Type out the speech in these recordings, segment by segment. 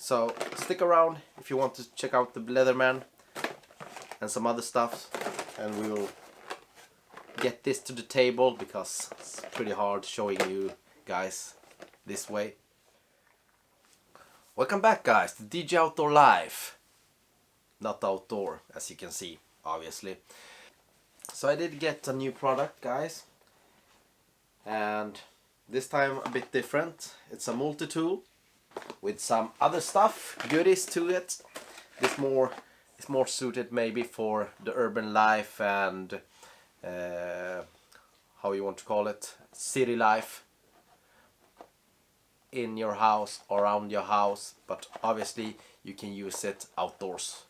So stick around if you want to check out the Leatherman and some other stuff, and we will get this to the table because it's pretty hard showing you guys this way. Welcome back, guys, to DJ Outdoor Life. Not outdoor, as you can see, obviously. So I did get a new product, guys, and this time a bit different. It's a multi-tool with some other stuff, goodies to it. It's more suited maybe for the urban life and how you want to call it, city life, in your house, around your house, but obviously you can use it outdoors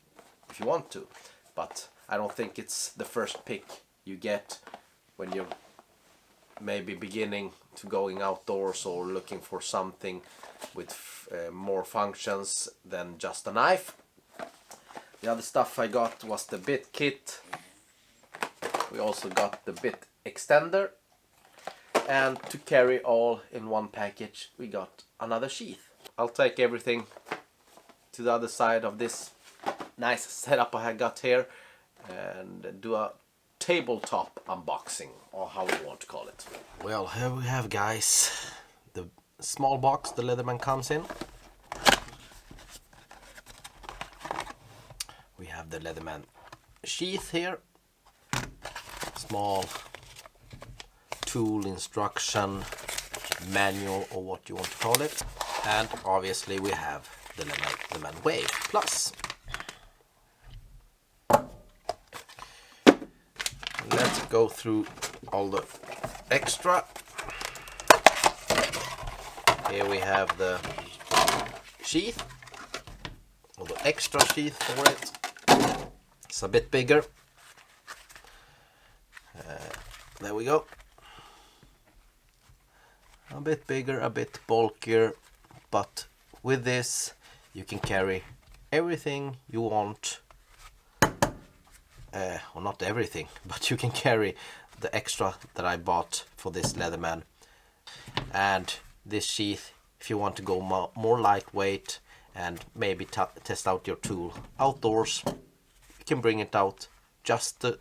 if you want to. But I don't think it's the first pick you get when you're maybe beginning to going outdoors or looking for something with more functions than just a knife. The other stuff I got was the bit kit. We also got the bit extender, and to carry all in one package we got another sheath. I'll take everything to the other side of this nice setup I got here and do a tabletop unboxing, or how you want to call it. Well, here we have, guys, the small box the Leatherman comes in. We have the Leatherman sheath here, small tool instruction manual, or what you want to call it, and obviously we have the Leatherman Wave Plus. Let's go through all the extra. Here we have the sheath, or the extra sheath for it. It's a bit bigger. There we go. A bit bigger, a bit bulkier, but with this you can carry everything you want. Well, not everything, but you can carry the extra that I bought for this Leatherman. And this sheath, if you want to go more lightweight and maybe test out your tool outdoors, you can bring it out, just the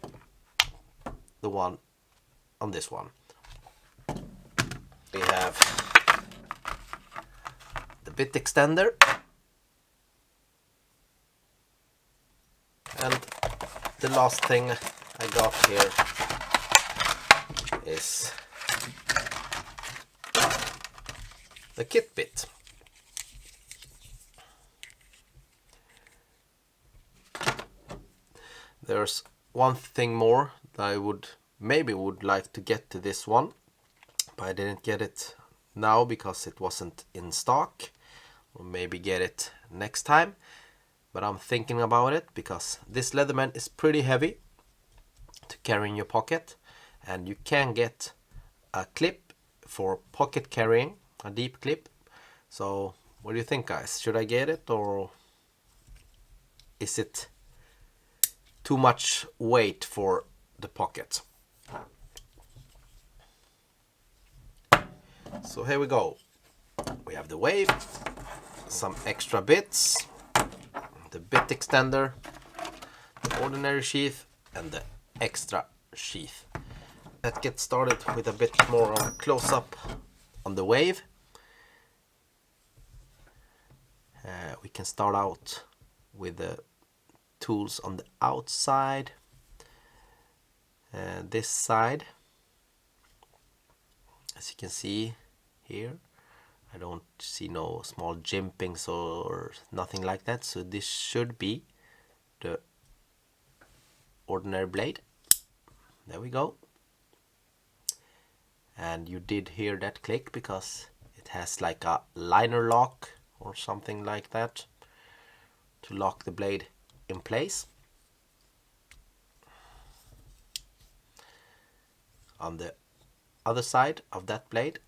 one on this one. We have the bit extender, and the last thing I got here is the kit bit. There's one thing more that I would like to get to this one, but I didn't get it now because it wasn't in stock. We'll maybe get it next time, but I'm thinking about it because this Leatherman is pretty heavy to carry in your pocket, and you can get a clip for pocket carrying, a deep clip. So what do you think, guys? Should I get it, or is it too much weight for the pocket? So here we go. We have the Wave, some extra bits, the bit extender, the ordinary sheath, and the extra sheath. Let's get started with a bit more of a close-up on the Wave. We can start out with the tools on the outside. This side, as you can see here, I don't see no small jimpings or nothing like that, so this should be the ordinary blade. There we go. And you did hear that click because it has like a liner lock or something like that to lock the blade in place. On the other side of that blade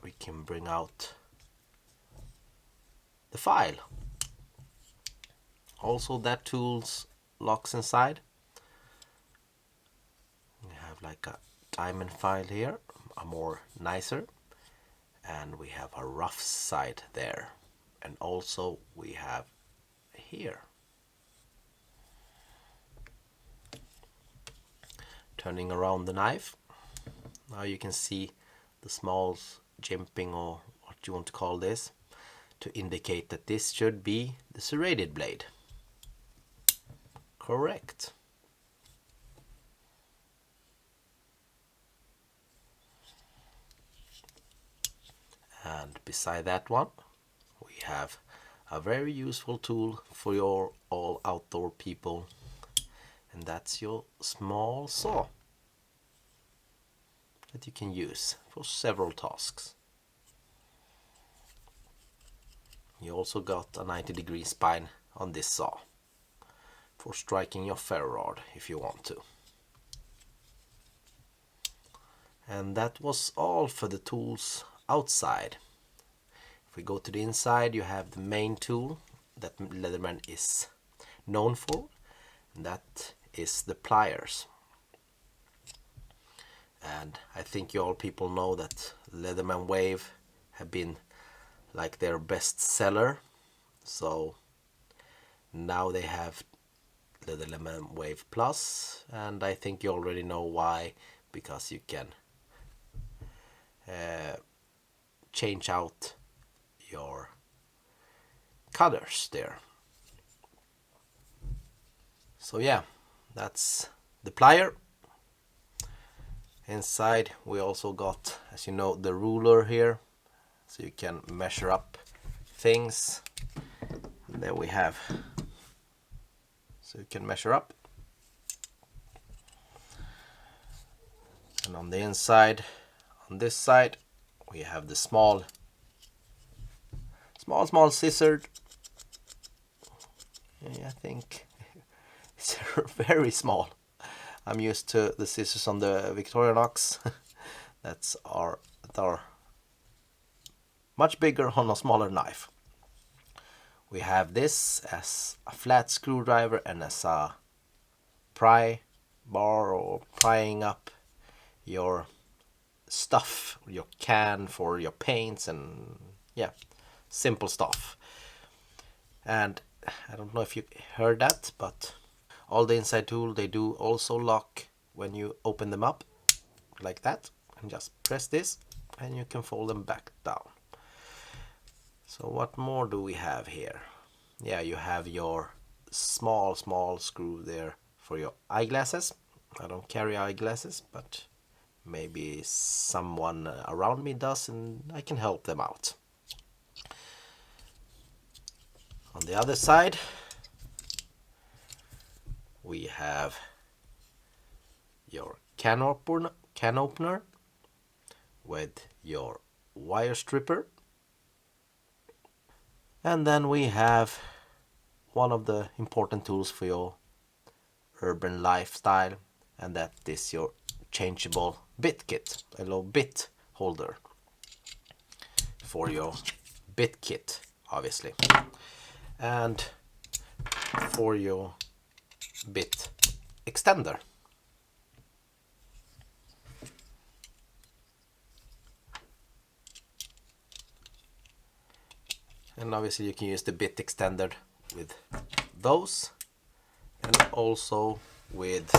we can bring out the file. Also, that tool's locks inside. We have like a diamond file here, a more nicer, and we have a rough side there, and also we have here. Turning around the knife, now you can see the small jimping, or what you want to call this, to indicate that this should be the serrated blade. Correct. And beside that one, we have a very useful tool for your all outdoor people, and that's your small saw that you can use for several tasks. You also got a 90-degree spine on this saw for striking your ferro rod if you want to. And that was all for the tools outside. If we go to the inside, you have the main tool that Leatherman is known for, and that is the pliers. And I think you all people know that Leatherman Wave have been like their best seller. So now they have Leatherman Wave Plus, and I think you already know why, because you can change out your cutters there. So yeah, that's the plier. Inside we also got, as you know, the ruler here, so you can measure up things. And there we have, so you can measure up. And on the inside, on this side, we have the small scissor. I think it's very small. I'm used to the scissors on the Victorinox that are much bigger on a smaller knife. We have this as a flat screwdriver and as a pry bar, or prying up your stuff, your can for your paints, and yeah, simple stuff. And I don't know if you heard that, but all the inside tool, they do also lock when you open them up like that, and just press this and you can fold them back down. So what more do we have here? Yeah, you have your small screw there for your eyeglasses. I don't carry eyeglasses, but maybe someone around me does, and I can help them out. On the other side, we have your can opener with your wire stripper. And then we have one of the important tools for your urban lifestyle, and that is your changeable bit kit, a little bit holder for your bit kit, obviously, and for your bit extender. And obviously you can use the bit extender with those, and also with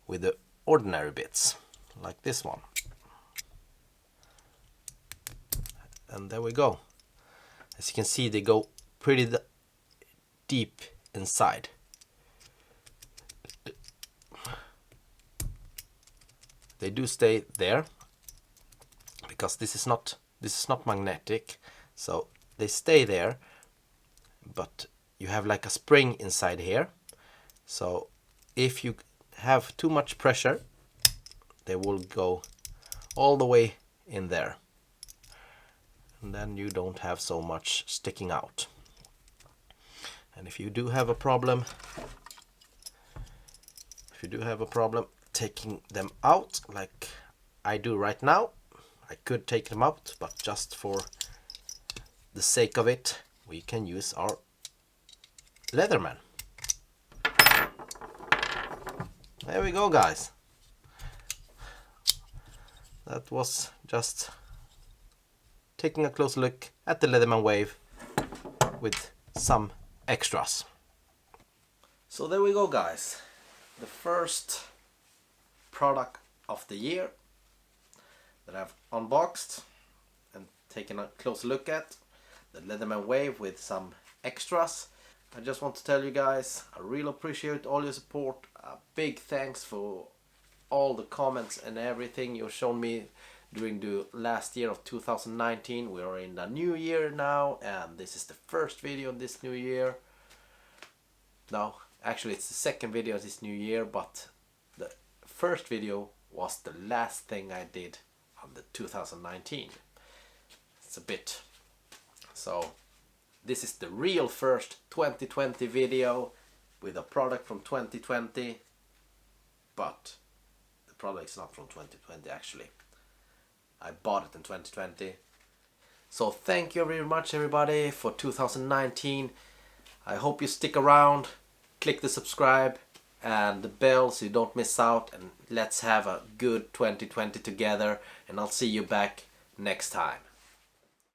the ordinary bits like this one. And there we go. As you can see, they go pretty deep inside. They do stay there because this is not magnetic, so they stay there, but you have like a spring inside here, so if you have too much pressure, they will go all the way in there, and then you don't have so much sticking out. And if you do have a problem taking them out, like I do right now, I could take them out, but just for the sake of it, we can use our Leatherman. There we go, guys. That was just taking a close look at the Leatherman Wave with some extras. So there we go, guys. The first product of the year that I've unboxed and taken a close look at. The Leatherman Wave with some extras. I just want to tell you guys, I really appreciate all your support. A big thanks for all the comments and everything you've shown me during the last year of 2019. We are in the new year now, and this is the first video of this new year. No, actually it's the second video of this new year, but the first video was the last thing I did on the 2019. It's a bit. So this is the real first 2020 video with a product from 2020, but the product is not from 2020 actually. I bought it in 2020. So thank you very much everybody for 2019. I hope you stick around, click the subscribe and the bell so you don't miss out, and let's have a good 2020 together, and I'll see you back next time.